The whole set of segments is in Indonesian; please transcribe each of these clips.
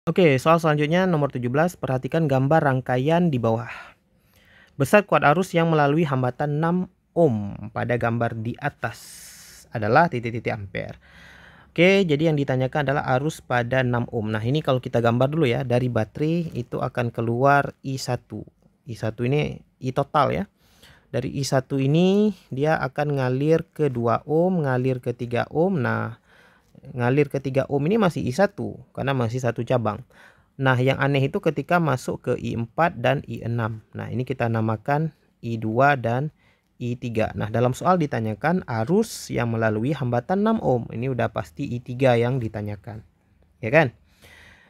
Oke, soal selanjutnya nomor 17, perhatikan gambar rangkaian di bawah. Besar kuat arus yang melalui hambatan 6 ohm pada gambar di atas adalah titik-titik ampere. Oke, jadi yang ditanyakan adalah arus pada 6 ohm. Nah, ini kalau kita gambar dulu ya, dari baterai itu akan keluar I1. I1 ini I total ya. Dari I1 ini dia akan ngalir ke 2 ohm, ngalir ke 3 ohm. Nah, ngalir ke 3 ohm ini masih I1 karena masih satu cabang. Nah, yang aneh itu ketika masuk ke I4 dan I6. Nah, ini kita namakan I2 dan I3. Nah, dalam soal ditanyakan arus yang melalui hambatan 6 ohm. Ini udah pasti I3 yang ditanyakan. Ya kan?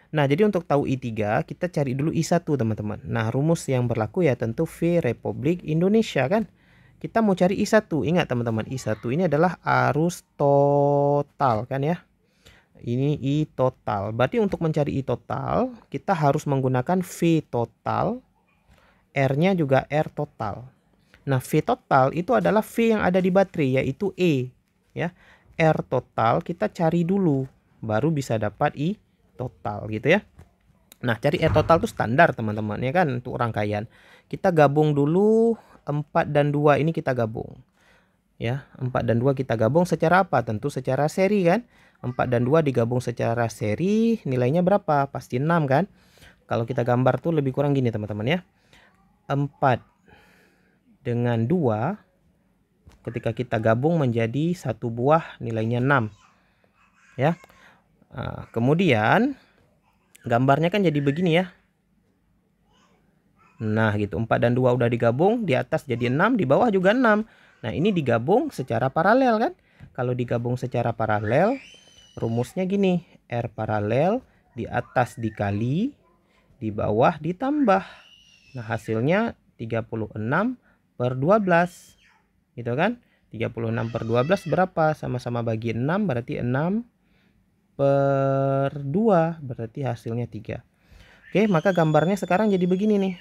Nah, jadi untuk tahu I3, kita cari dulu I1, teman-teman. Nah, rumus yang berlaku ya tentu V Republik Indonesia kan. Kita mau cari I1. Ingat teman-teman, I1 ini adalah arus total kan ya. Ini I total. Berarti untuk mencari I total, kita harus menggunakan V total. R-nya juga R total. Nah, V total itu adalah V yang ada di baterai, yaitu E. Ya, R total kita cari dulu, baru bisa dapat I total gitu ya. Nah, cari R total itu standar teman-teman ya kan, untuk rangkaian. Kita gabung dulu 4 dan 2 ini kita gabung. Ya, 4 dan 2 kita gabung secara apa? Tentu secara seri kan. 4 dan 2 digabung secara seri, nilainya berapa? Pasti 6 kan. Kalau kita gambar tuh lebih kurang gini teman-teman ya. 4 dengan 2 ketika kita gabung menjadi satu buah, nilainya 6. Ya. Nah, kemudian gambarnya kan jadi begini ya. Nah, gitu. 4 dan 2 udah digabung, di atas jadi 6, di bawah juga 6. Nah, ini digabung secara paralel kan. Kalau digabung secara paralel, rumusnya gini, R paralel di atas dikali, di bawah ditambah. Nah, hasilnya 36 per 12. Gitu kan? 36 per 12 berapa? Sama-sama bagi 6, berarti 6 per 2. Berarti hasilnya 3. Oke, maka gambarnya sekarang jadi begini nih.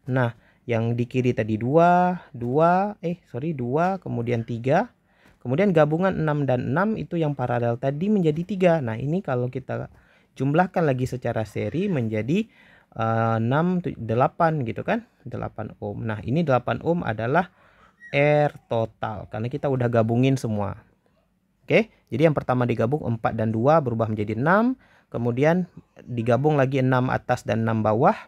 Nah, yang di kiri tadi 2, 2, kemudian 3. Kemudian gabungan 6 dan 6 itu yang paralel tadi menjadi 3. Nah, ini kalau kita jumlahkan lagi secara seri menjadi 6, 8 gitu kan. 8 ohm. Nah, ini 8 ohm adalah R total karena kita udah gabungin semua. Oke, jadi yang pertama digabung 4 dan 2 berubah menjadi 6. Kemudian digabung lagi 6 atas dan 6 bawah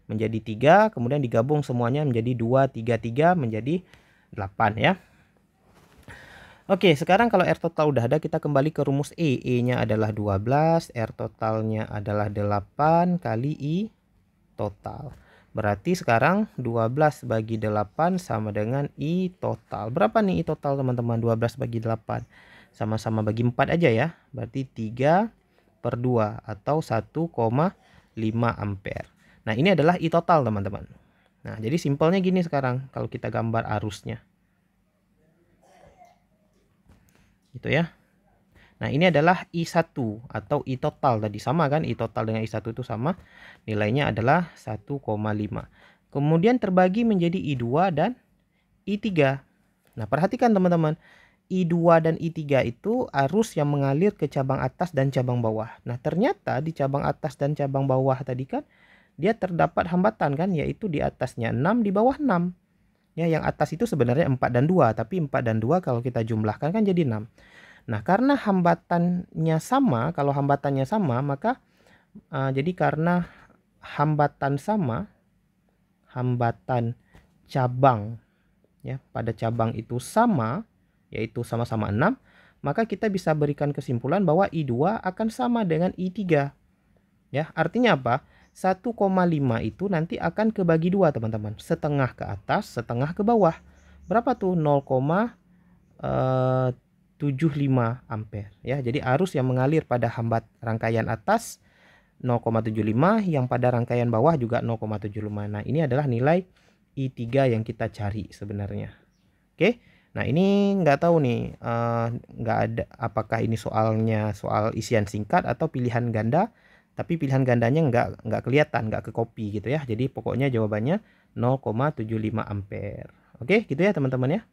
menjadi 3. Kemudian digabung semuanya menjadi 2, 3, 3 menjadi 8 ya. Oke, sekarang kalau R total udah ada, kita kembali ke rumus E. E-nya adalah 12, R totalnya adalah 8 kali I total. Berarti sekarang 12 bagi 8 sama dengan I total. Berapa nih I total teman-teman? 12 bagi 8. Sama-sama bagi 4 aja ya. Berarti 3 per 2 atau 1,5 ampere. Nah, ini adalah I total teman-teman. Nah, jadi simpelnya gini sekarang kalau kita gambar arusnya. Gitu ya. Nah, ini adalah I1 atau I total tadi sama kan, I total dengan I1 itu sama, nilainya adalah 1,5. Kemudian terbagi menjadi I2 dan I3. Nah, perhatikan teman-teman, I2 dan I3 itu arus yang mengalir ke cabang atas dan cabang bawah. Nah, ternyata di cabang atas dan cabang bawah tadi kan dia terdapat hambatan kan, yaitu di atasnya 6, di bawah 6. Ya, yang atas itu sebenarnya 4 dan 2, tapi 4 dan 2 kalau kita jumlahkan kan jadi 6. Nah, karena hambatannya sama, kalau hambatannya sama, maka jadi karena hambatan sama, hambatan cabang ya, pada cabang itu sama, yaitu sama-sama 6, maka kita bisa berikan kesimpulan bahwa I2 akan sama dengan I3. Ya, artinya apa? 1,5 itu nanti akan kebagi 2, teman-teman. Setengah ke atas, setengah ke bawah. Berapa tuh? 0,75 ampere ya. Jadi arus yang mengalir pada hambat rangkaian atas 0,75, yang pada rangkaian bawah juga 0,75. Nah, ini adalah nilai I3 yang kita cari sebenarnya. Oke. Nah, ini nggak tahu nih, nggak ada apakah ini soalnya soal isian singkat atau pilihan ganda, tapi pilihan gandanya nggak kelihatan, nggak ke copy gitu ya. Jadi pokoknya jawabannya 0,75 ampere. Oke, gitu ya teman-teman ya.